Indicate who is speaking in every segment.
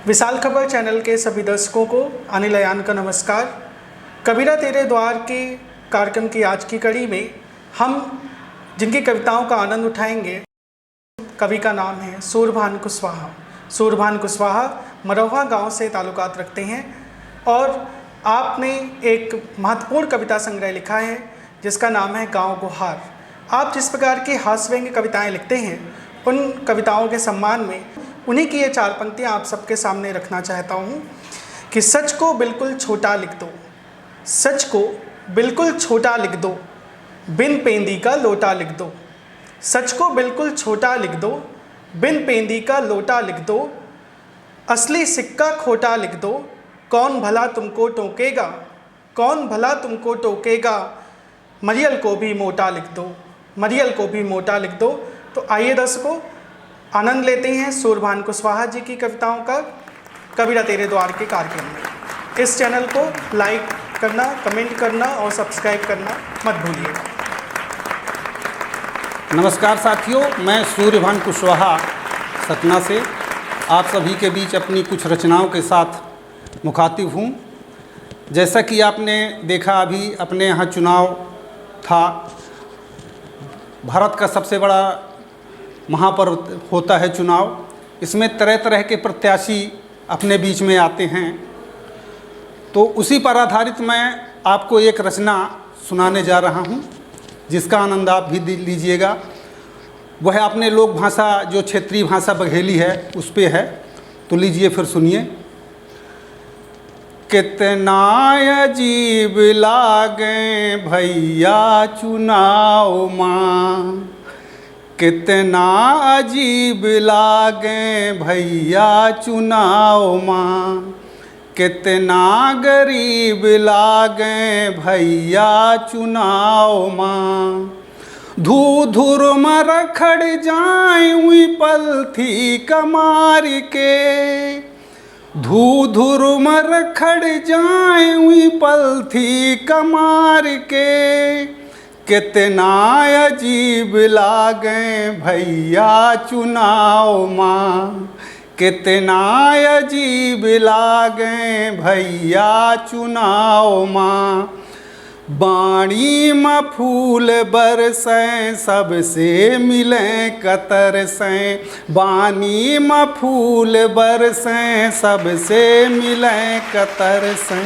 Speaker 1: विशाल खबर चैनल के सभी दर्शकों को अनिल अयान का नमस्कार। कबीरा तेरे द्वार के कार्यक्रम की आज की कड़ी में हम जिनकी कविताओं का आनंद उठाएंगे, कवि का नाम है सूरभान कुशवाहा। सूरभान कुशवाहा मरोहा गांव से ताल्लुकात रखते हैं और आपने एक महत्वपूर्ण कविता संग्रह लिखा है जिसका नाम है गाँव गुहार। आप जिस प्रकार की हास्यव्यंग्य कविताएँ लिखते हैं, उन कविताओं के सम्मान में उन्हीं की ये 4 पंक्तियाँ आप सबके सामने रखना चाहता हूँ कि सच को बिल्कुल छोटा लिख दो, सच को बिल्कुल छोटा लिख दो, बिन पेंदी का लोटा लिख दो। सच को बिल्कुल छोटा लिख दो, बिन पेंदी का लोटा लिख दो। असली सिक्का खोटा लिख दो, कौन भला तुमको टोकेगा, कौन भला तुमको टोकेगा। मरियल को भी मोटा लिख दो, मरियल को भी मोटा लिख दो। तो आइए दर्शकों, आनंद लेते हैं सूरभान कुशवाहा जी की कविताओं का कबीरा तेरे द्वार के कार्यक्रम में। इस चैनल को लाइक करना, कमेंट करना और सब्सक्राइब करना मत भूलिएगा।
Speaker 2: नमस्कार साथियों, मैं सूरभान कुशवाहा सतना से आप सभी के बीच अपनी कुछ रचनाओं के साथ मुखातिब हूँ। जैसा कि आपने देखा, अभी अपने यहाँ चुनाव था। भारत का सबसे बड़ा महापर्व होता है चुनाव। इसमें तरह तरह के प्रत्याशी अपने बीच में आते हैं। तो उसी पर आधारित मैं आपको एक रचना सुनाने जा रहा हूं, जिसका आनंद आप भी लीजिएगा। वह अपने लोक भाषा, जो क्षेत्रीय भाषा बघेली है, उस पे है। तो लीजिए फिर सुनिए। कितना अजीब लागे भैया चुनाव माँ, कितना अजीब लागे भैया चुनाव माँ, कितना गरीब लागे भैया चुनाव माँ। धू धुर में रखड़ जाए हुई पलथी कमार के, धू धुर में रखड़ जाए हुई पलथी कमार के। कितना अजीब लागे भैया चुनाव माँ, कितना अजीब लागे भैया चुनाव माँ। बाणी में फूल बरसें सबसे मिलें कतर से, बानी में फूल बरसें सबसे मिलें कतर से।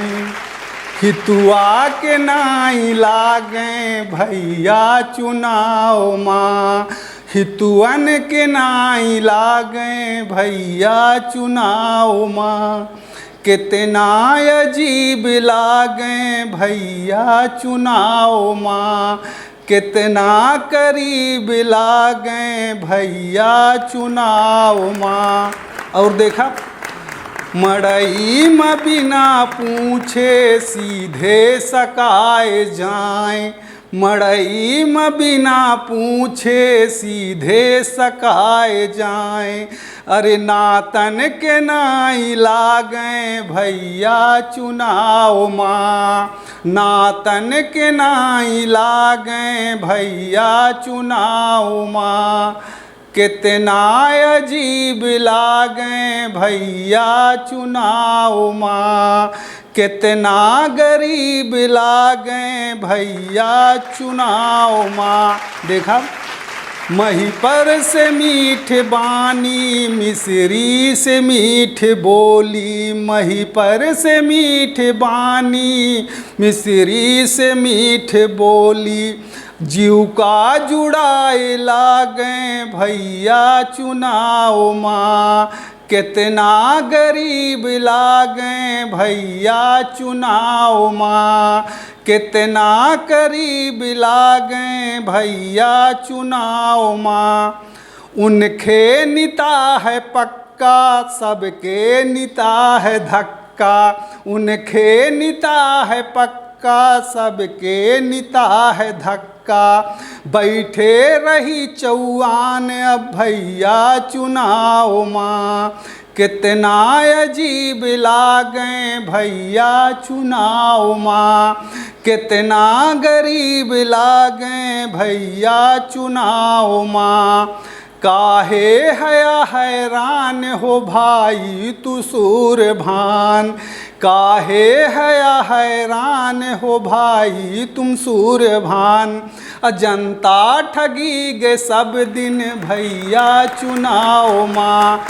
Speaker 2: हितुआ के नाई लागे भैया चुनाव माँ, हितुअन के नाई लागे भैया चुनाव माँ। कितना अजीब लागे भैया चुनाव माँ, कितना करीब लागे भैया चुनाव माँ। और देखा, मड़ई में बिना पूछे सीधे सकाए जाएं, मड़ई में बिना पूछे सीधे सकाए जाएं। अरे नातन के नाई लागे भैया चुनाव माँ, नातन के नाई लागे भैया चुनाव माँ। कितना अजीब लागे भैया चुनाव माँ, कितना गरीब लागे भैया चुनाव माँ। देखा, मही पर से मीठ बानी, मिसरी से मीठ बोली, मही पर से मीठ बानी, मिसरी से मीठ बोली। जीव का जुड़ाए लागे भैया चुनाव माँ, कितना गरीब लागे भैया चुनाव माँ, कितना करीब लागे भैया चुनाव माँ। उनके निता है पक्का, सबके निता है धक्का, उनके निता है पक्का, सबके निता है धक्का। बैठे रही चौआन अब भैया चुनाव माँ, कितना अजीब लागे भैया चुनाव माँ, कितना गरीब लागे भैया चुनाव माँ। काहे हया हैरान हो भाई तू सूरभान, काहे हया हैरान हो भाई तुम सूरभान। जनता ठगी गे सब दिन भैया चुनाव माँ,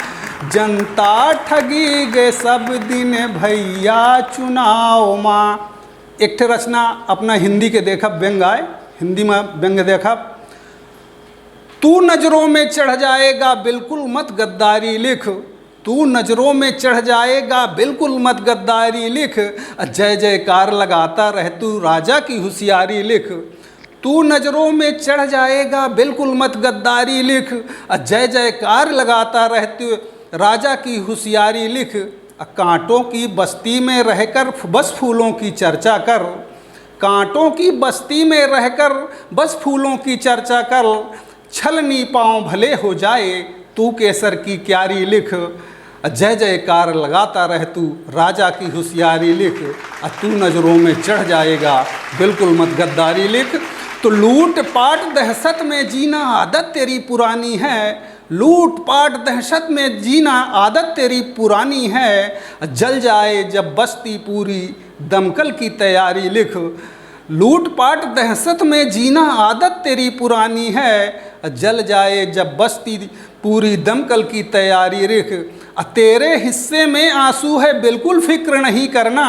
Speaker 2: जनता ठगी गे सब दिन भैया चुनाव माँ। एक ठे रचना अपना हिंदी के देखा व्यंग आए, हिंदी में व्यंग देखा। तू नज़रों में चढ़ जाएगा बिल्कुल मत गद्दारी लिख, तू नज़रों में चढ़ जाएगा बिल्कुल मत गद्दारी लिख। जय जयकार लगाता रह तू राजा की होशियारी लिख, तू नज़रों में चढ़ जाएगा बिल्कुल मत गद्दारी लिख। जय जयकार लगाता रह तू राजा की होशियारी लिख। कांटों की बस्ती में रहकर बस फूलों की चर्चा कर, कांटों की बस्ती में रहकर बस फूलों की चर्चा कर। छलनी पाँव भले हो जाए तू केसर की क्यारी लिख। जय जयकार लगाता रह तू राजा की होशियारी लिख। तू नज़रों में चढ़ जाएगा बिल्कुल मत गद्दारी लिख। तो लूट पाट दहशत में जीना आदत तेरी पुरानी है, लूट पाट दहशत में जीना आदत तेरी पुरानी है। जल जाए जब बस्ती पूरी दमकल की तैयारी लिख, लूट पाट दहशत में जीना आदत तेरी पुरानी है। जल जाए जब बस्ती पूरी दमकल की तैयारी लिख। तेरे हिस्से में आंसू है बिल्कुल फिक्र नहीं करना,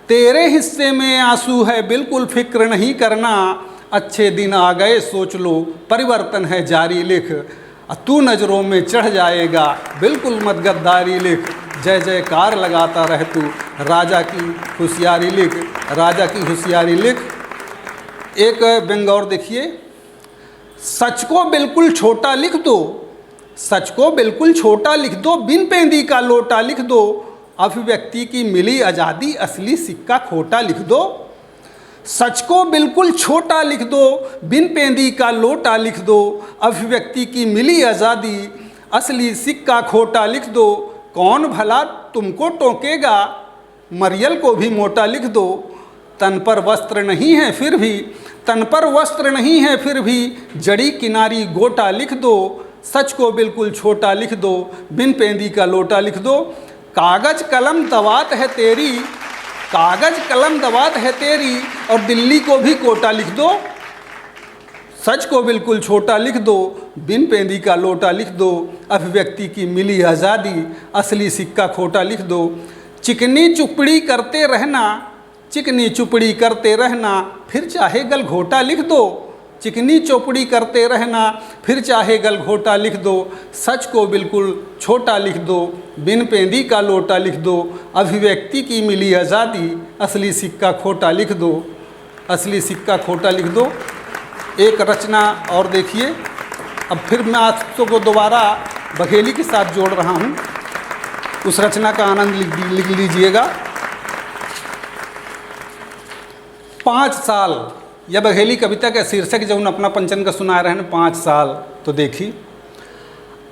Speaker 2: तेरे हिस्से में आंसू है बिल्कुल फिक्र नहीं करना। अच्छे दिन आ गए सोच लो परिवर्तन है जारी लिख। तू नज़रों में चढ़ जाएगा बिल्कुल मत गद्दारी लिख। जय जयकार लगाता रह तू राजा की होशियारी लिख, राजा की होशियारी लिख। एक व्यंग और देखिए। सच को बिल्कुल छोटा लिख दो, सच को बिल्कुल छोटा लिख दो, बिन पेंदी का लोटा लिख दो। अभिव्यक्ति की मिली आज़ादी असली सिक्का खोटा लिख दो। सच को बिल्कुल छोटा लिख दो, बिन पेंदी का लोटा लिख दो। अभिव्यक्ति की मिली आज़ादी असली सिक्का खोटा लिख दो। कौन भला तुमको टोकेगा, मरियल को भी मोटा लिख दो। तन पर वस्त्र नहीं है फिर भी, तन पर वस्त्र नहीं है फिर भी, जड़ी किनारी गोटा लिख दो। सच को बिल्कुल छोटा लिख दो, बिन पेंदी का लोटा लिख दो। कागज कलम दवात है तेरी, कागज कलम दवात है तेरी, और दिल्ली को भी कोटा लिख दो। सच को बिल्कुल छोटा लिख दो, बिन पेंदी का लोटा लिख दो। अभिव्यक्ति की मिली आज़ादी असली सिक्का खोटा लिख दो। चिकनी चुपड़ी करते रहना, चिकनी चुपड़ी करते रहना, फिर चाहे गल घोटा लिख दो। चिकनी चौपड़ी करते रहना, फिर चाहे गल घोटा लिख दो। सच को बिल्कुल छोटा लिख दो, बिन पेंदी का लोटा लिख दो। अभिव्यक्ति की मिली आज़ादी असली सिक्का खोटा लिख दो, असली सिक्का खोटा लिख दो। एक रचना और देखिए। अब फिर मैं आपको दोबारा बघेली के साथ जोड़ रहा हूँ, उस रचना का आनंद लिख लीजिएगा। 5 साल, यह बघेली कविता का शीर्षक जौन अपना पंचन का सुना रहे हैं 5 साल। तो देखी।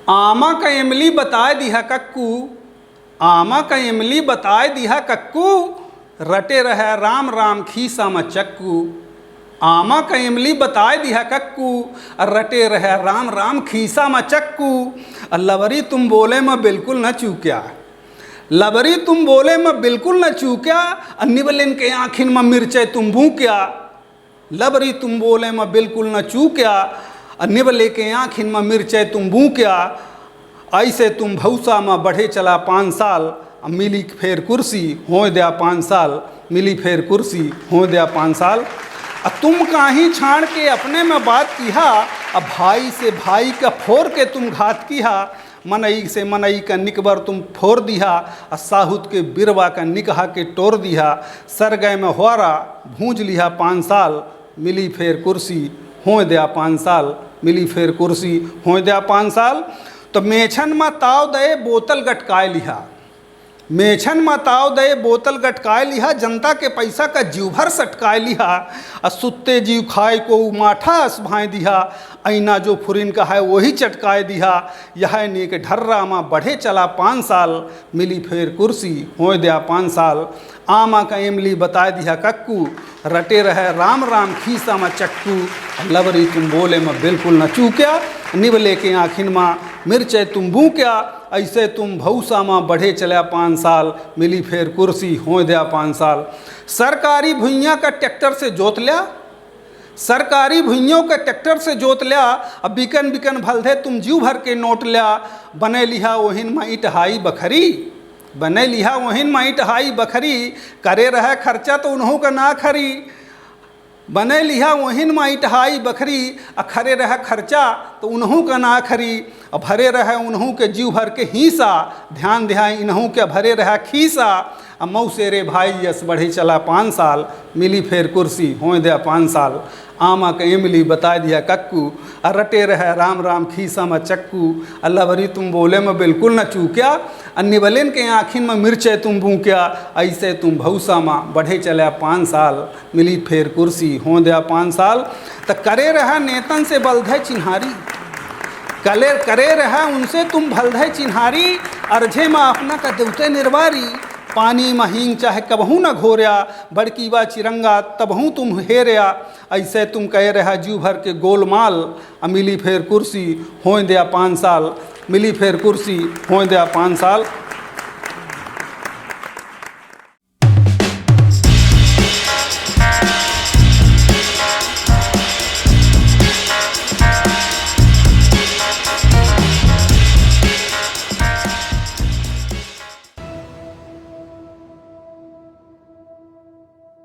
Speaker 2: आमा का इमली बताए दिहा कक्कू, आमा का इमली बताए दिहा कक्कू, रटे रहे राम राम खीसा म चक्कू। आमा का इमली बताए दिहा कक्कू, रटे रहे राम राम खीसा म चक्कू। लवरी तुम बोले मैं बिल्कुल न चूक्या, लबरी तुम बोले मैं बिल्कुल न चूक्या। निबलिन के आँखिन में मिर्चे तुम भूक्या, लबरी तुम बोले मैं बिल्कुल न चूक्या। निबले के आँखिन में मिर्चे तुम भूक्या। ऐसे तुम भौसा में बढ़े चला 5 साल, मिली फेर कुर्सी हो दिया 5 साल, मिली फेर कुर्सी हो दिया 5 साल। तुम काही छाड़ के अपने में बात किया, अब भाई से भाई का फोर के तुम घात किया। मनई से मनई का निकबर तुम फोर दिया, साहुत के बिरवा का निकहा के टोर दिया। सर गए में होरा भूंज लिया 5 साल, मिली फेर कुर्सी हो दिया 5 साल, मिली फेर कुर्सी हो दिया 5 साल। तो मेछन में ताव दे बोतल गटकाए लिहा, मेछन मताव दे बोतल गटकाए लिहा, जनता के पैसा का जीव भर सटकाए लिहा, सुत्ते जीव खाए को माठा अस भाए दिहा, ऐना जो फुरिन का है वही चटकाए दिहा, यह नीक ढर्रा माँ बढ़े चला 5 साल, मिली फेर कुर्सी हो दिया 5 साल, आमा का इमली बताए दिया कक्कू, रटे रहे राम राम खीसा में चक्कू, लबरी तुम बोले मैं बिल्कुल न चूक्या, निबले के आखिन माँ मिर्चे तुम बू क्या, ऐसे तुम भौसा माँ बढ़े चला 5 साल, मिली फेर कुर्सी हो दिया 5 साल। सरकारी भुइयाँ का ट्रैक्टर से जोत लिया, सरकारी भुइयों के ट्रैक्टर से जोत लिया, अब बिकन बिकन भलधे तुम जीव भर के नोट लिया, बने लिहा ओहिन माँ इटहाई बखरी, बने लिहा ओहिन माँ इटहाई बखरी, करे रहे खर्चा तो उन्हों का ना खरी, बने लिहा वहिन माँ इटहाई बखरी, खरे रह खर्चा तो उन्हों का ना खरी, भरे रहे उन्हों के जीव भर के हिस्सा, ध्यान ध्यान इन्हों के भरे रहा खीसा, मऊ से रे भाई यस बढ़े चला 5 साल, मिली फेर कुर्सी हो दिया 5 साल, आमा के इमली बता दिया कक्कू, रटे रहे राम राम खीसा में चक्कू, अल्लाह भरी तुम बोले में बिल्कुल न चूक्या, निबलेन के आँखिन में मिर्चे तुम बूक्या, ऐसे तुम भौसा माँ बढ़े चला 5 साल, मिली फेर कुर्सी हो दिया 5 साल। तो करे रहा नेतन से बलधे चिन्हारी, करे रहा उनसे तुम भलधे चिन्हारी, अर्झे माँ अपना का देवते निर्वारी, पानी महींग चाहे कबहू न घोरया, बड़की बा चिरंगा तबहू तुम हेरया, ऐसे तुम कह रहा जीव भर के गोलमाल, मिली फेर कुर्सी हो दिया 5 साल, मिली फेर कुर्सी हो दिया 5 साल।